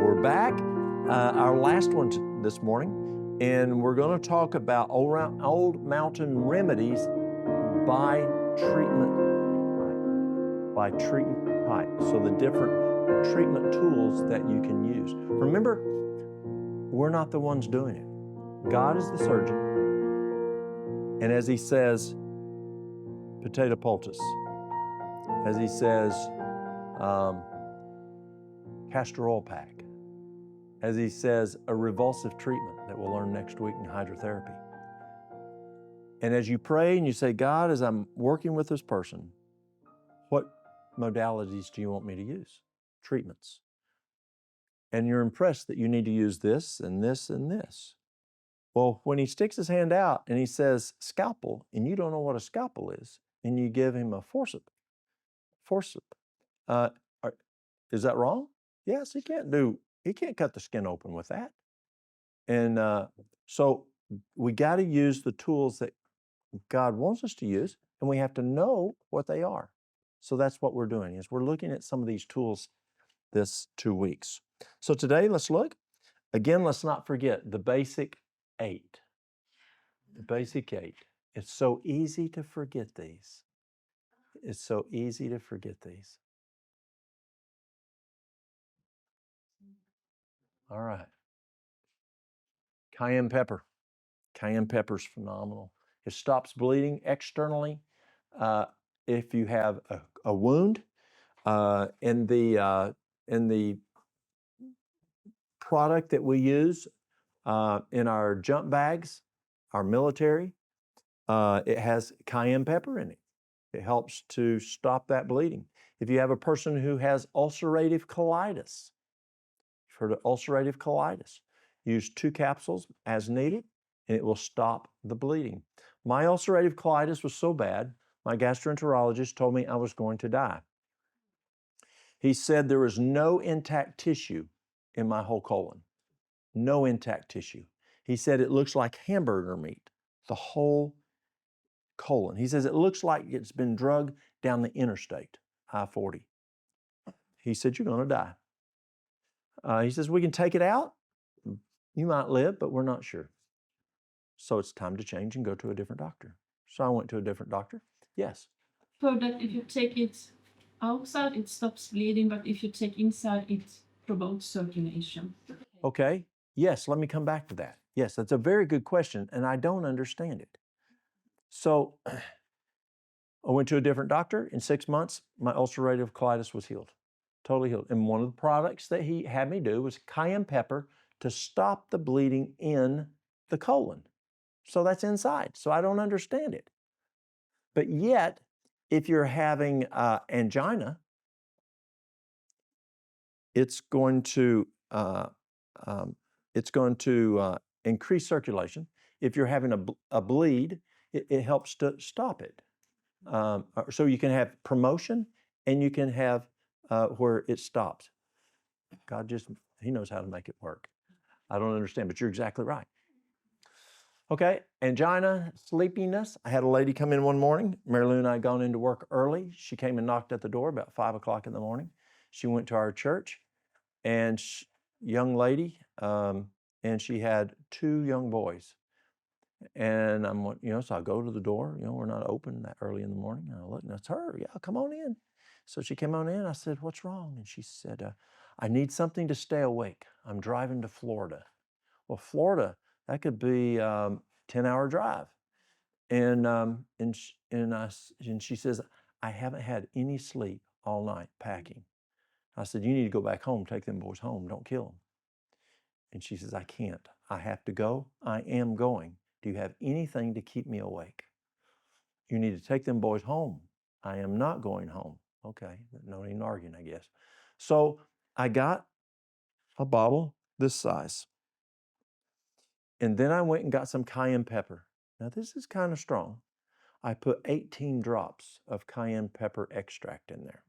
we're back, our last one this morning, and we're going to talk about old Mountain Remedies by treatment type. So the different treatment tools that you can use. Remember, we're not the ones doing it. God is the surgeon. And as he says, potato poultice, as he says, castor oil pack, as he says, a revulsive treatment that we'll learn next week in hydrotherapy. And as you pray and you say, God, as I'm working with this person, what modalities do you want me to use? Treatments. And you're impressed that you need to use this and this and this. Well, when he sticks his hand out and he says scalpel, and you don't know what a scalpel is, and you give him a forceps, is that wrong? Yes, he can't cut the skin open with that. And so we got to use the tools that God wants us to use, and we have to know what they are. So that's what we're doing, is we're looking at some of these tools this 2 weeks. So today, let's look. Again, let's not forget the basic 8. The basic 8. It's so easy to forget these. It's so easy to forget these. All right. Cayenne pepper. Cayenne pepper is phenomenal. It stops bleeding externally. If you have a wound in the product that we use in our jump bags, our military, it has cayenne pepper in it. It helps to stop that bleeding. If you have a person who has ulcerative colitis, you've heard of ulcerative colitis, use 2 capsules as needed, and it will stop the bleeding. My ulcerative colitis was so bad, my gastroenterologist told me I was going to die. He said there was no intact tissue in my whole colon. No intact tissue. He said it looks like hamburger meat, the whole colon. He says it looks like it's been drugged down the interstate, I-40. He said, you're going to die. He says, we can take it out. You might live, but we're not sure. So it's time to change and go to a different doctor. So I went to a different doctor. Yes. So that if you take it outside, it stops bleeding, but if you take inside, it promotes circulation. Okay. Yes, let me come back to that. Yes, that's a very good question, and I don't understand it. So I went to a different doctor. In 6 months, my ulcerative colitis was healed, totally healed. And one of the products that he had me do was cayenne pepper to stop the bleeding in the colon. So that's inside. So I don't understand it. But yet, if you're having angina, it's going to increase circulation. If you're having a bleed, it helps to stop it. So you can have promotion, and you can have where it stops. God he knows how to make it work. I don't understand, but you're exactly right. Okay, angina, sleepiness. I had a lady come in one morning. Mary Lou and I had gone into work early. She came and knocked at the door about 5 o'clock in the morning. She went to our church, and young lady, and she had 2 young boys. And so I go to the door. We're not open that early in the morning. And I look, and it's her. Yeah, come on in. So she came on in. I said, what's wrong? And she said, I need something to stay awake. I'm driving to Florida. Well, Florida, that could be 10-hour drive. And she says, I haven't had any sleep all night packing. I said, you need to go back home, take them boys home, don't kill them. And she says, I can't. I have to go. I am going. Do you have anything to keep me awake? You need to take them boys home. I am not going home. Okay, no need in arguing, I guess. So I got a bottle this size. And then I went and got some cayenne pepper. Now this is kind of strong. I put 18 drops of cayenne pepper extract in there.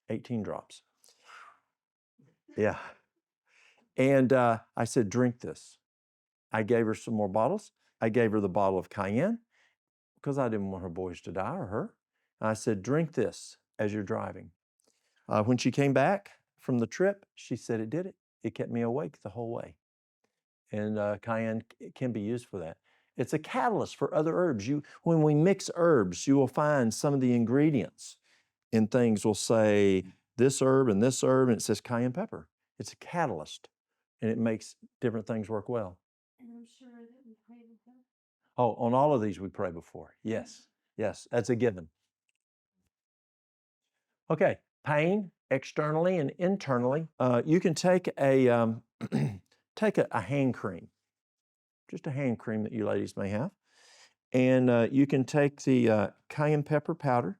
18 drops. Yeah. And I said, drink this. I gave her some more bottles. I gave her the bottle of cayenne because I didn't want her boys to die, or her. I said, drink this as you're driving. When she came back from the trip, she said it did it. It kept me awake the whole way. And cayenne can be used for that. It's a catalyst for other herbs. When we mix herbs, you will find some of the ingredients in things will say this herb, and it says cayenne pepper. It's a catalyst, and it makes different things work well. And I'm sure that we pray before. Oh, on all of these we pray before. Yes, yes, that's a given. Okay, pain externally and internally. You can take a take a hand cream, just a hand cream that you ladies may have, and you can take the cayenne pepper powder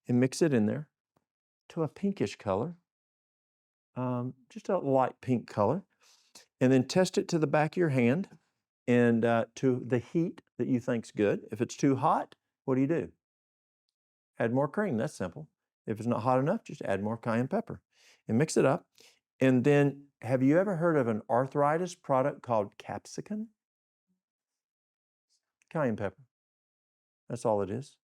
and mix it in there to a pinkish color, just a light pink color, and then test it to the back of your hand and to the heat that you think's good. If it's too hot, what do? Add more cream. That's simple. If it's not hot enough, just add more cayenne pepper and mix it up. And then, have you ever heard of an arthritis product called capsicum? Cayenne pepper. That's all it is.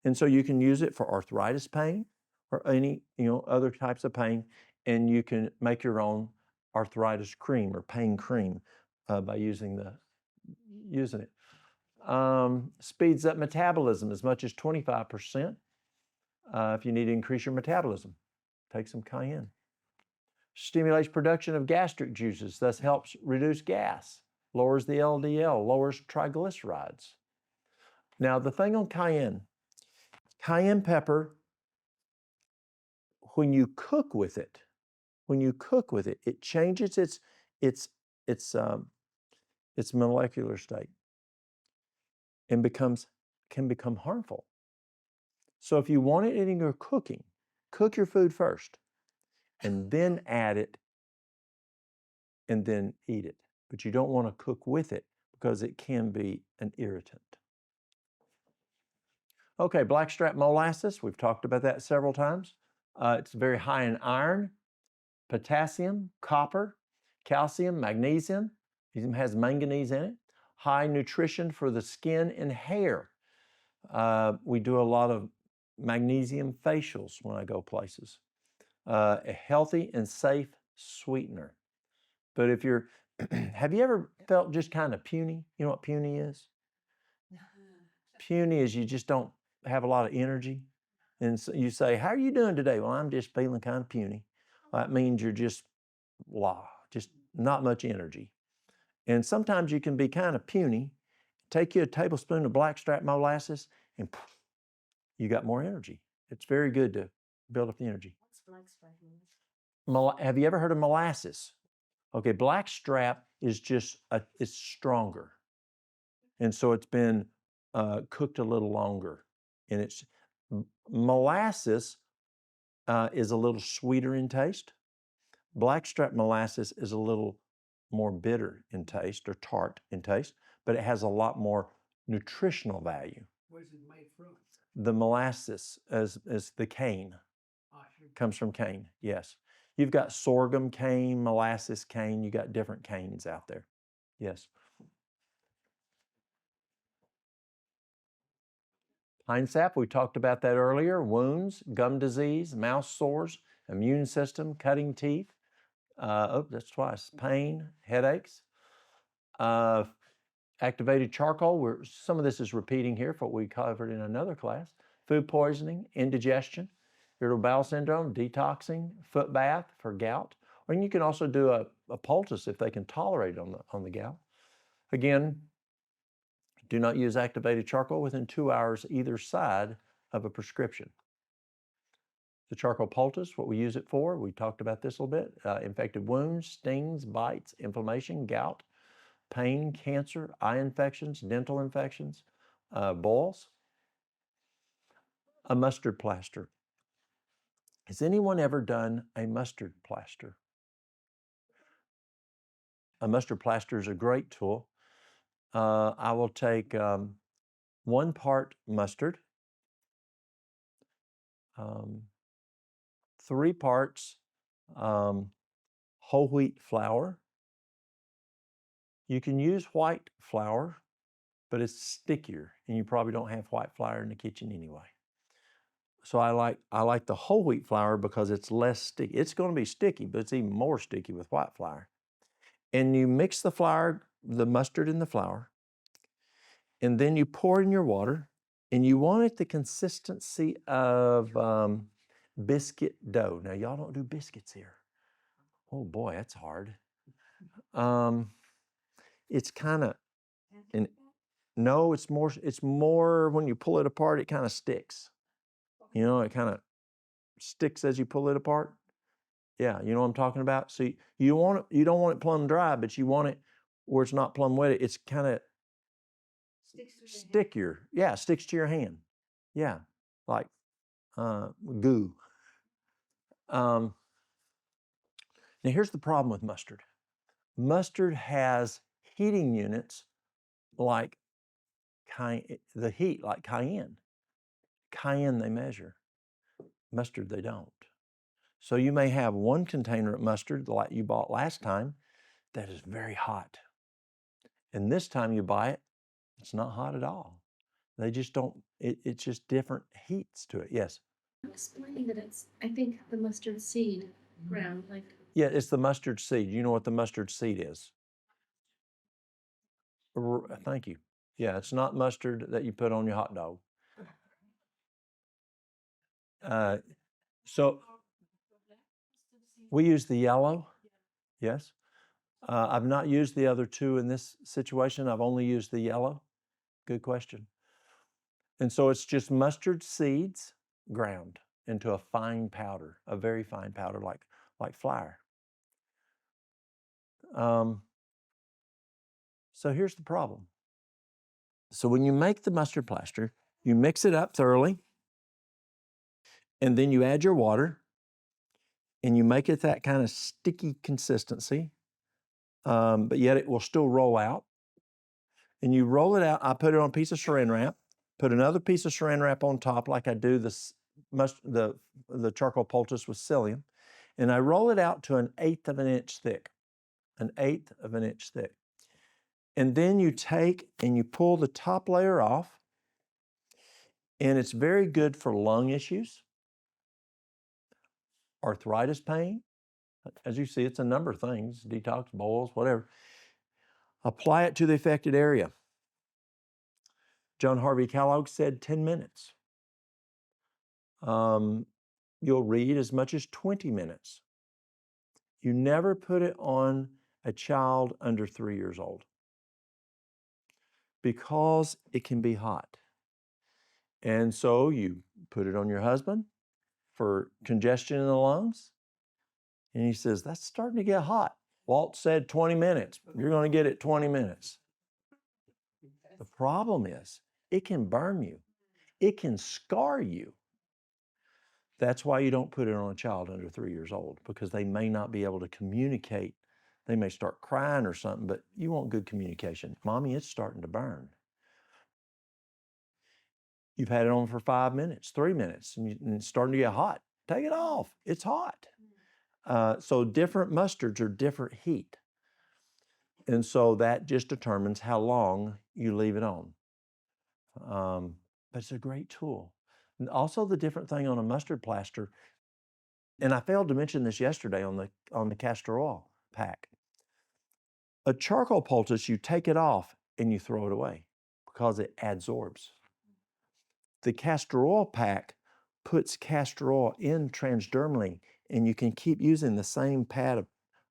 And so you can use it for arthritis pain or any other types of pain, and you can make your own arthritis cream or pain cream by using it. Speeds up metabolism as much as 25%. If you need to increase your metabolism, take some cayenne. Stimulates production of gastric juices, thus helps reduce gas, lowers the LDL, lowers triglycerides. Now, the thing on cayenne pepper, when you cook with it, it changes its molecular state and can become harmful. So if you want it in your cooking, cook your food first and then add it and then eat it. But you don't want to cook with it because it can be an irritant. Okay, blackstrap molasses, we've talked about that several times. It's very high in iron, potassium, copper, calcium, magnesium. It has manganese in it. High nutrition for the skin and hair. We do a lot of magnesium facials when I go places. A healthy and safe sweetener. But if you're, have you ever felt just kind of puny? You know what puny is? Puny is you just don't have a lot of energy. And so you say, how are you doing today? Well, I'm just feeling kind of puny. Well, that means you're just not much energy. And sometimes you can be kind of puny. Take you a tablespoon of blackstrap molasses and you got more energy. It's very good to build up the energy. What's blackstrap? Have you ever heard of molasses? Okay, blackstrap is just, it's stronger. And so it's been cooked a little longer. And it's, molasses is a little sweeter in taste. Blackstrap molasses is a little more bitter in taste or tart in taste, but it has a lot more nutritional value. What is it made from? The molasses is the cane. Comes from cane, yes. You've got sorghum cane, molasses cane, you got different canes out there. Yes. Pine sap, we talked about that earlier. Wounds, gum disease, mouth sores, immune system, cutting teeth. That's twice. Pain, headaches. Activated charcoal, some of this is repeating here for what we covered in another class. Food poisoning, indigestion, irritable bowel syndrome, detoxing, foot bath for gout. Or you can also do a poultice if they can tolerate it on the gout. Again, do not use activated charcoal within 2 hours either side of a prescription. The charcoal poultice, what we use it for, we talked about this a little bit. Infected wounds, stings, bites, inflammation, gout, pain, cancer, eye infections, dental infections, boils. A mustard plaster. Has anyone ever done a mustard plaster? A mustard plaster is a great tool. I will take 1 part mustard, 3 parts whole wheat flour. You can use white flour, but it's stickier, and you probably don't have white flour in the kitchen anyway. So I like the whole wheat flour because it's less sticky. It's going to be sticky, but it's even more sticky with white flour. And you mix the flour, the mustard in the flour, and then you pour in your water, and you want it the consistency of biscuit dough. Now, y'all don't do biscuits here. Oh boy, that's hard. It's kind of, no, it's more when you pull it apart, it kind of sticks. You know, it kind of sticks as you pull it apart. Yeah, you know what I'm talking about? So you don't want it plumb dry, but you want it where it's not plumb wet. It's kind of stickier. Yeah, sticks to your hand. Yeah, like goo. Now here's the problem with mustard. Mustard has heating units like the heat like cayenne. Cayenne they measure. Mustard they don't. So you may have one container of mustard like you bought last time that is very hot. And this time you buy it, it's not hot at all. They just don't, it's just different heats to it. Yes? Explaining that it's, I think, the mustard seed ground, like. Yeah, it's the mustard seed. You know what the mustard seed is? Thank you. Yeah, it's not mustard that you put on your hot dog. So we use the yellow. Yes. I've not used the other two in this situation. I've only used the yellow. Good question. And so it's just mustard seeds ground into a fine powder, a very fine powder like flour. So here's the problem. So when you make the mustard plaster, you mix it up thoroughly, and then you add your water, and you make it that kind of sticky consistency, but yet it will still roll out. And you roll it out. I put it on a piece of saran wrap, put another piece of saran wrap on top like I do the charcoal poultice with psyllium, and I roll it out to 1/8 of an inch thick, 1/8 of an inch thick. And then you take and you pull the top layer off, and it's very good for lung issues, arthritis pain. As you see, it's a number of things, detox, boils, whatever. Apply it to the affected area. John Harvey Kellogg said 10 minutes. You'll read as much as 20 minutes. You never put it on a child under 3 years old because it can be hot. And so you put it on your husband for congestion in the lungs. And he says, that's starting to get hot. Walt said 20 minutes. You're going to get it 20 minutes. The problem is it can burn you. It can scar you. That's why you don't put it on a child under 3 years old, because they may not be able to communicate. They may start crying or something, but you want good communication. Mommy, it's starting to burn. You've had it on for 5 minutes, 3 minutes, and it's starting to get hot. Take it off. It's hot. So different mustards are different heat. And so that just determines how long you leave it on. But it's a great tool. And also the different thing on a mustard plaster, and I failed to mention this yesterday on the castor oil pack. A charcoal poultice, you take it off and you throw it away because it adsorbs. The castor oil pack puts castor oil in transdermally, and you can keep using the same pad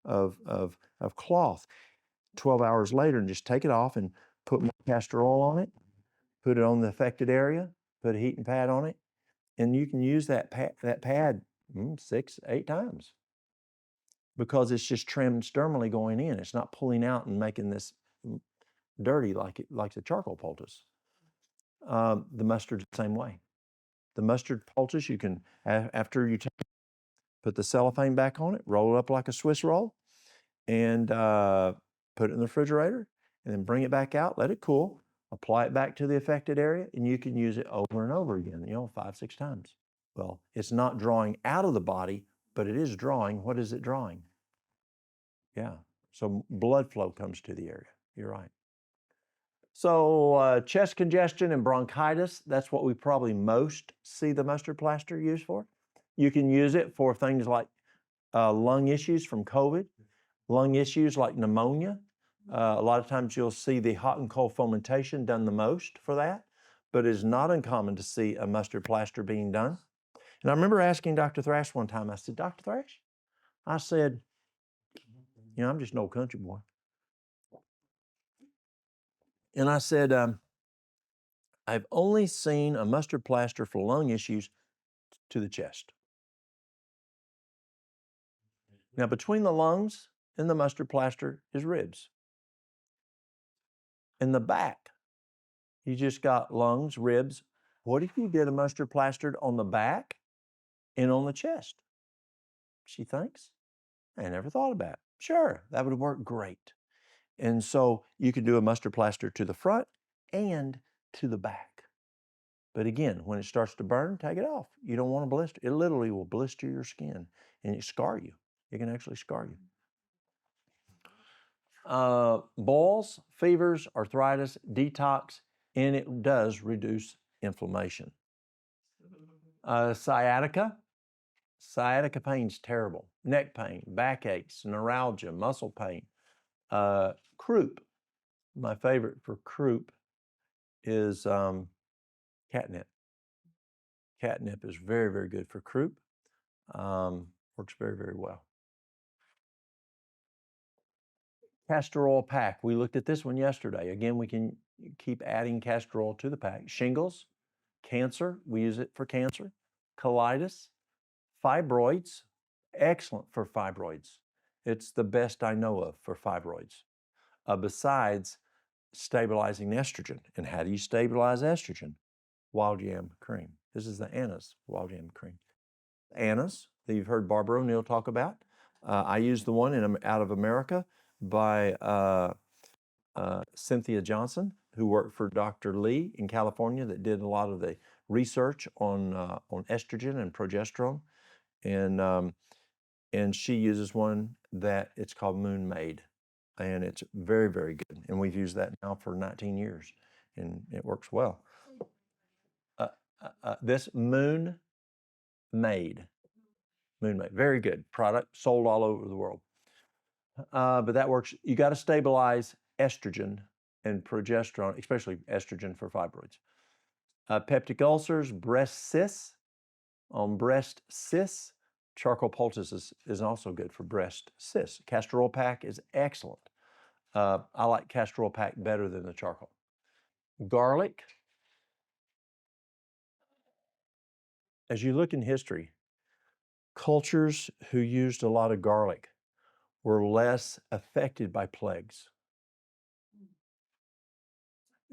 of cloth 12 hours later and just take it off and put more castor oil on it, put it on the affected area, put a heating pad on it, and you can use that pad 6, 8 times because it's just transdermally going in. It's not pulling out and making this dirty like the charcoal poultice. The mustard's the same way. The mustard poultice, you can, after you put the cellophane back on it, roll it up like a Swiss roll, and put it in the refrigerator, and then bring it back out, let it cool, apply it back to the affected area, and you can use it over and over again, 5, 6 times. Well, it's not drawing out of the body, but it is drawing. What is it drawing? Yeah, so blood flow comes to the area. You're right. So chest congestion and bronchitis, that's what we probably most see the mustard plaster used for. You can use it for things like lung issues from COVID. lung issues like pneumonia. A lot of times you'll see the hot and cold fomentation done the most for that, but it is not uncommon to see a mustard plaster being done. And I remember asking Dr. Thrash one time, I said, Dr. Thrash, I said, you know, I'm just an old country boy. And I said, I've only seen a mustard plaster for lung issues to the chest. Now, between the lungs and the mustard plaster is ribs. In the back, you just got lungs, ribs. What if you did a mustard plastered on the back and on the chest? She thinks. I never thought about it. Sure, that would work great. And so you could do a mustard plaster to the front and to the back. But again, when it starts to burn, take it off. You don't want to blister. It literally will blister your skin and it scar you. It can actually scar you. Boils, fevers, arthritis, detox, and it does reduce inflammation. Sciatica. Sciatica pain's terrible. Neck pain, backaches, neuralgia, muscle pain. Croup. My favorite for croup is catnip. Catnip is very, very good for croup. Works very, very well. Castor oil pack. We looked at this one yesterday. Again, we can keep adding castor oil to the pack. Shingles, cancer. We use it for cancer. Colitis, fibroids. Excellent for fibroids. It's the best I know of for fibroids. Besides stabilizing estrogen. And how do you stabilize estrogen? Wild yam cream. This is the anise wild yam cream. Anise that you've heard Barbara O'Neill talk about. I use the one out of America by Cynthia Johnson, who worked for Dr. Lee in California, that did a lot of the research on estrogen and progesterone. And she uses one that it's called Moon Made. And it's very, very good. And we've used that now for 19 years, and it works well. This Moon Made, very good product, sold all over the world. But that works. You got to stabilize estrogen and progesterone, especially estrogen for fibroids. Peptic ulcers, breast cysts. On breast cysts, charcoal poultice is also good for breast cysts. Castor oil pack is excellent. I like castor oil pack better than the charcoal. Garlic. As you look in history, cultures who used a lot of garlic were less affected by plagues.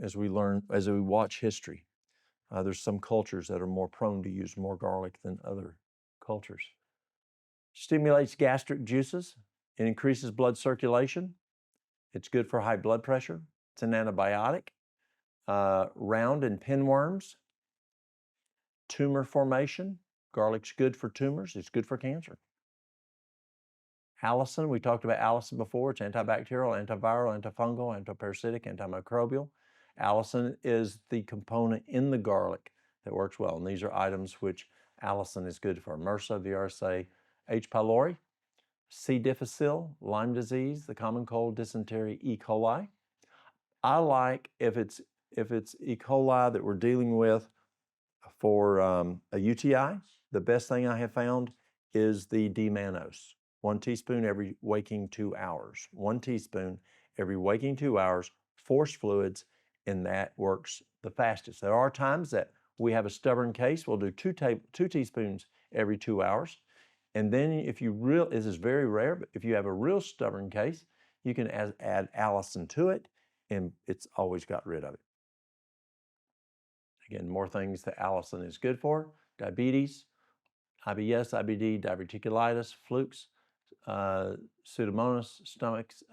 As we watch history, there's some cultures that are more prone to use more garlic than other cultures. Stimulates gastric juices. It increases blood circulation. It's good for high blood pressure. It's an antibiotic. Round and pinworms. Tumor formation. Garlic's good for tumors. It's good for cancer. Allicin, we talked about allicin before. It's antibacterial, antiviral, antifungal, antiparasitic, antimicrobial. Allicin is the component in the garlic that works well. And these are items which allicin is good for. MRSA, VRSA, H. pylori, C. difficile, Lyme disease, the common cold, dysentery, E. coli. I like, if it's E. coli that we're dealing with for a UTI, the best thing I have found is the D-mannose. 1 teaspoon every waking 2 hours. 1 teaspoon every waking 2 hours, force fluids, and that works the fastest. There are times that we have a stubborn case, we'll do 2 teaspoons every 2 hours. And then if this is very rare, but if you have a real stubborn case, you can add allicin to it, and it's always got rid of it. Again, more things that allicin is good for: diabetes, IBS, IBD, diverticulitis, flukes, Pseudomonas,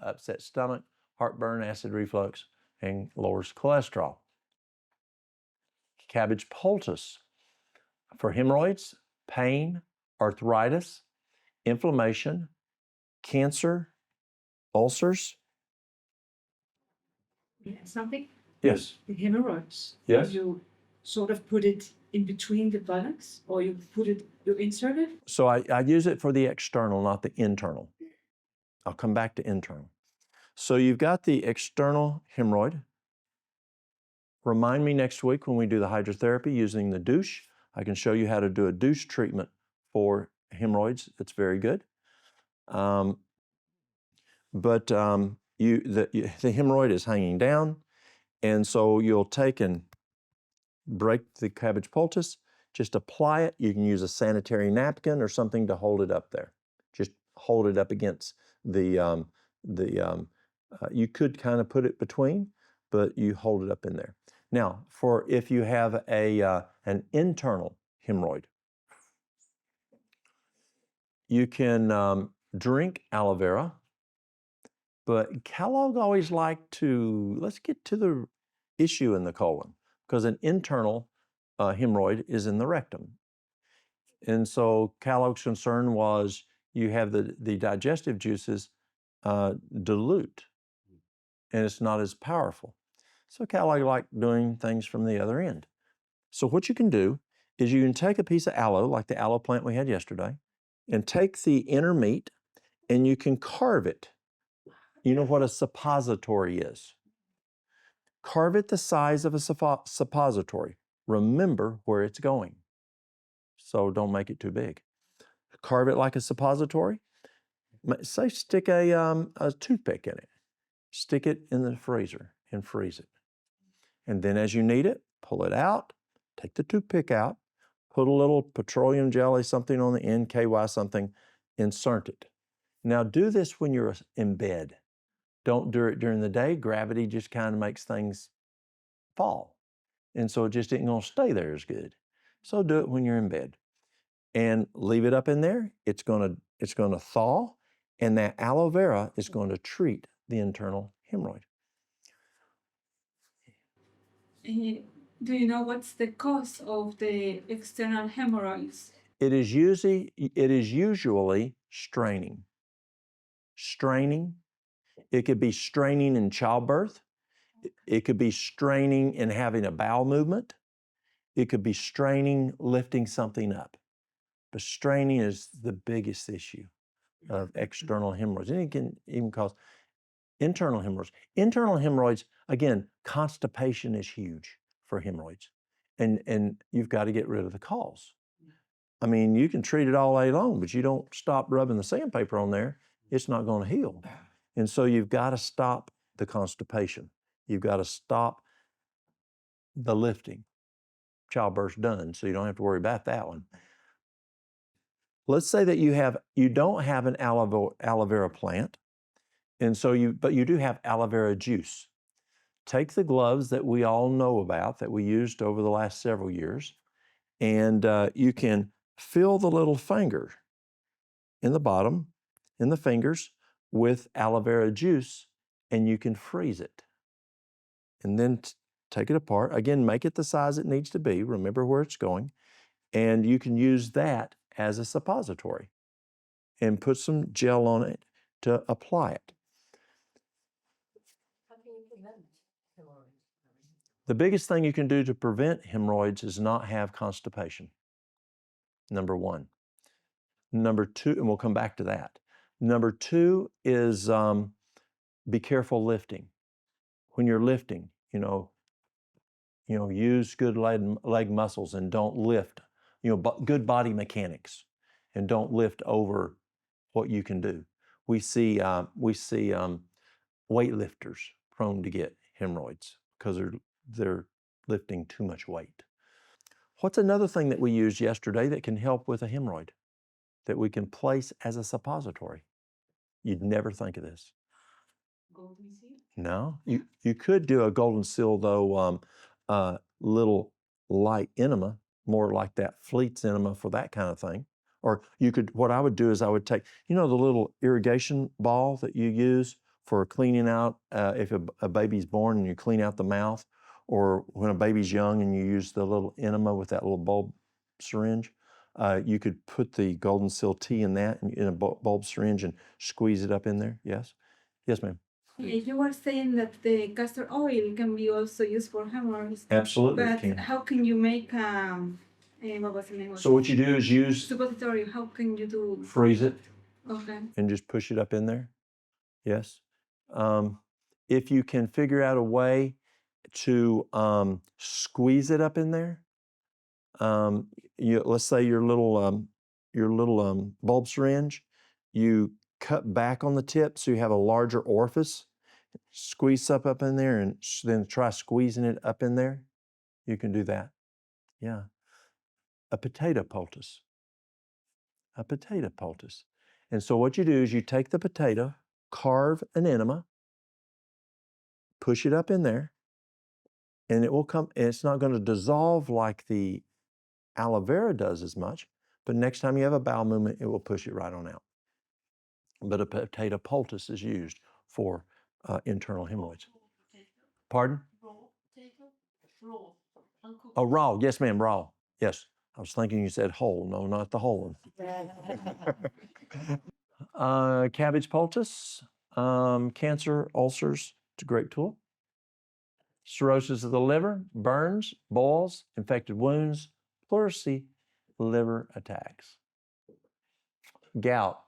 upset stomach, heartburn, acid reflux, and lowers cholesterol. Cabbage Poultice for hemorrhoids, pain, arthritis, inflammation, cancer, ulcers. Yeah, something? Yes. The hemorrhoids. Yes. You sort of put it in between the buttocks, or you insert it? So I use it for the external, not the internal. I'll come back to internal. So you've got the external hemorrhoid. Remind me next week when we do the hydrotherapy using the douche. I can show you how to do a douche treatment for hemorrhoids. It's very good. The hemorrhoid is hanging down, and so you'll take and break the Cabbage Poultice, just apply it. You can use a sanitary napkin or something to hold it up there. Just hold it up against you could kind of put it between, but you hold it up in there. Now, for if you have an internal hemorrhoid, you can drink aloe vera, but Kellogg always liked to, let's get to the issue in the colon, because an internal hemorrhoid is in the rectum. And so Kellogg's concern was you have the digestive juices dilute, and it's not as powerful. So Kellogg liked doing things from the other end. So what you can do is you can take a piece of aloe, like the aloe plant we had yesterday, and take the inner meat, and you can carve it. You know what a suppository is? Carve it the size of a suppository. Remember where it's going. So don't make it too big. Carve it like a suppository. Say stick a toothpick in it. Stick it in the freezer and freeze it. And then as you need it, pull it out, take the toothpick out, put a little petroleum jelly, something on the end, KY something, insert it. Now do this when you're in bed. Don't do it during the day. Gravity just kind of makes things fall. And so it just isn't going to stay there as good. So do it when you're in bed. And leave it up in there. It's going to thaw, and that aloe vera is going to treat the internal hemorrhoid. Do you know what's the cause of the external hemorrhoids? It is usually straining. Straining. It could be straining in childbirth. It could be straining in having a bowel movement. It could be straining lifting something up. But straining is the biggest issue of external hemorrhoids. And it can even cause internal hemorrhoids. Internal hemorrhoids, again, constipation is huge for hemorrhoids. And you've got to get rid of the cause. I mean, you can treat it all day long, but you don't stop rubbing the sandpaper on there, it's not going to heal. And so you've got to stop the constipation. You've got to stop the lifting. Childbirth's done, so you don't have to worry about that one. Let's say that you don't have an aloe vera plant, and so but you do have aloe vera juice. Take the gloves that we all know about that we used over the last several years, and you can fill the little finger in the bottom, in the fingers, with aloe vera juice, and you can freeze it. And then take it apart. Again, make it the size it needs to be. Remember where it's going. And you can use that as a suppository and put some gel on it to apply it. How can you prevent hemorrhoids? The biggest thing you can do to prevent hemorrhoids is not have constipation. Number one. Number two, and we'll come back to that. Number two is be careful lifting. When you're lifting, use good leg muscles and don't lift. Good body mechanics, and don't lift over what you can do. We see weightlifters prone to get hemorrhoids because they're lifting too much weight. What's another thing that we used yesterday that can help with a hemorrhoid that we can place as a suppository? You'd never think of this. Golden seal? No, you could do a golden seal though, little light enema, more like that Fleet's enema for that kind of thing. Or what I would do is I would take, the little irrigation ball that you use for cleaning out, if a baby's born and you clean out the mouth, or when a baby's young and you use the little enema with that little bulb syringe, you could put the golden seal tea in that, in a bulb syringe, and squeeze it up in there. Yes? Yes, ma'am. You were saying that the castor oil can be also used for hemorrhoids. Absolutely. But how can you make what was the name of So what you do is use, suppository? How can you do? freeze it, Okay. and just push it up in there. Yes. If you can figure out a way to squeeze it up in there, let's say your little bulb syringe, you cut back on the tip so you have a larger orifice, squeeze up in there, and then try squeezing it up in there. You can do that. Yeah. A potato poultice. A potato poultice. And so what you do is you take the potato, carve an enema, push it up in there, and it will come, and it's not going to dissolve like the aloe vera does as much, but next time you have a bowel movement, it will push it right on out. But a potato poultice is used for internal hemorrhoids. Pardon? Oh, raw. Yes, ma'am, raw. Yes. I was thinking you said whole. No, not the whole one. Cabbage Poultice, cancer, ulcers, it's a great tool. Cirrhosis of the liver, burns, boils, infected wounds, pleurisy, liver attacks. Gout,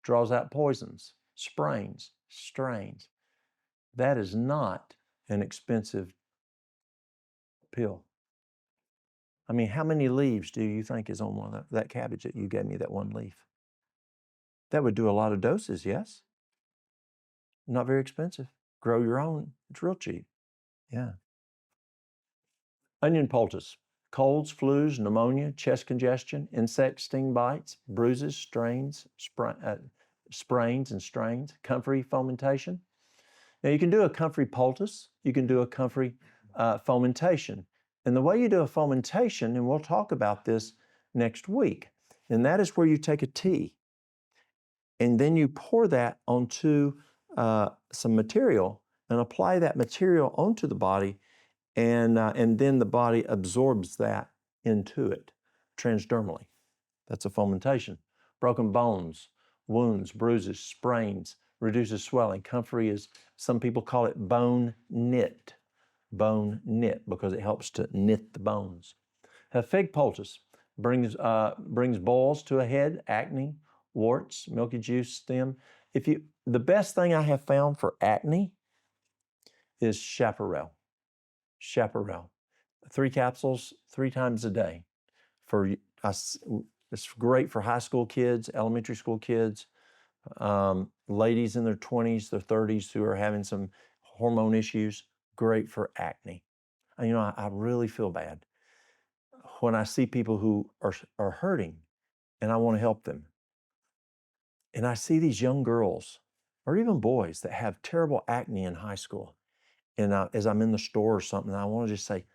draws out poisons, sprains, strains. That is not an expensive pill. I mean, how many leaves do you think is on one of that cabbage that you gave me, that one leaf? That would do a lot of doses, yes? Not very expensive. Grow your own. It's real cheap. Yeah. Onion poultice. Colds, flus, pneumonia, chest congestion, insect sting bites, bruises, sprains and strains, Comfrey Fomentation. Now you can do a Comfrey Poultice. You can do a Comfrey Fomentation. And the way you do a fomentation, and we'll talk about this next week, and that is where you take a tea and then you pour that onto some material and apply that material onto the body, and then the body absorbs that into it transdermally. That's a fomentation. Broken bones, wounds, bruises, sprains, reduces swelling. Comfrey is, some people call it bone knit, because it helps to knit the bones. A fig poultice brings boils to a head, acne, warts, milky juice stem. The best thing I have found for acne is chaparral. Chaparral. 3 capsules 3 times a day. It's great for high school kids, elementary school kids, ladies in their 20s, their 30s who are having some hormone issues. Great for acne. And, I really feel bad when I see people who are hurting and I want to help them. And I see these young girls or even boys that have terrible acne in high school. And as I'm in the store or something, I want to just say,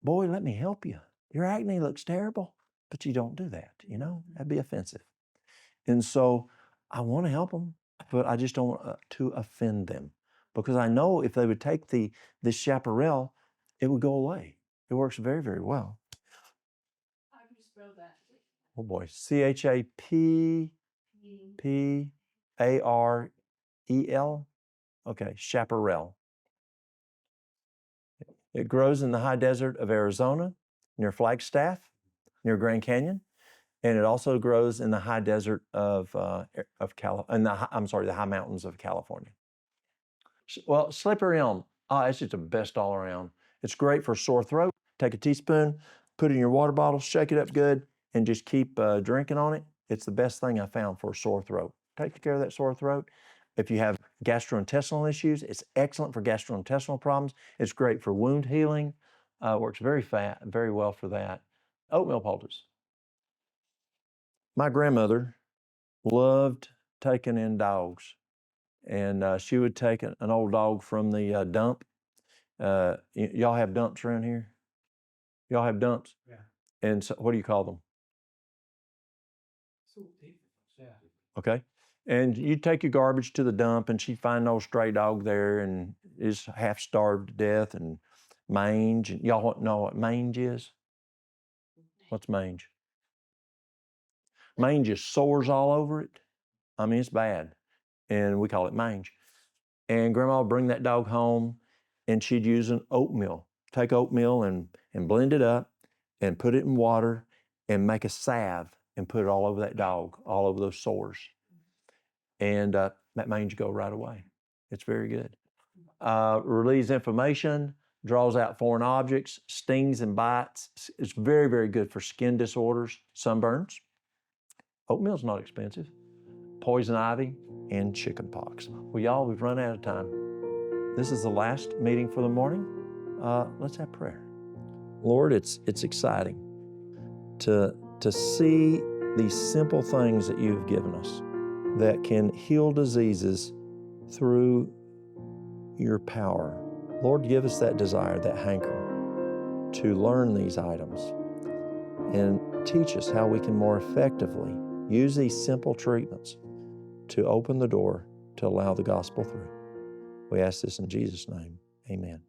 boy, let me help you. Your acne looks terrible, but you don't do that, That'd be offensive. And so I want to help them, but I just don't want to offend them, because I know if they would take this chaparral, it would go away. It works very, very well. How do you spell that? Oh boy, CHAPPAREL. Okay, chaparral. It grows in the high desert of Arizona, near Flagstaff, near Grand Canyon, and it also grows in the high desert of the high mountains of California. Well, slippery elm, it's just the best all around. It's great for sore throat. Take a teaspoon, put it in your water bottle, shake it up good, and just keep drinking on it. It's the best thing I found for a sore throat. Take care of that sore throat. If you have gastrointestinal issues, it's excellent for gastrointestinal problems. It's great for wound healing. Works very well for that. Oatmeal Poultice. My grandmother loved taking in dogs, and she would take an old dog from the dump. Y'all have dumps around here? Y'all have dumps? Yeah. And so, what do you call them? Yeah. Okay. And you'd take your garbage to the dump, and she'd find an old stray dog there, and is half starved to death, and mange. And y'all know what mange is? What's mange? Mange is sores all over it. I mean, it's bad. And we call it mange. And Grandma would bring that dog home, and she'd use an oatmeal. Take oatmeal and blend it up and put it in water and make a salve and put it all over that dog, all over those sores. And that mange go right away. It's very good. Relieves inflammation, draws out foreign objects, stings and bites. It's very, very good for skin disorders, sunburns. Oatmeal's not expensive. Poison ivy and chicken pox. Well, y'all, we've run out of time. This is the last meeting for the morning. Let's have prayer. Lord, it's exciting to see these simple things that you've given us that can heal diseases through your power. Lord, give us that desire, that hanker to learn these items and teach us how we can more effectively use these simple treatments to open the door to allow the gospel through. We ask this in Jesus' name. Amen.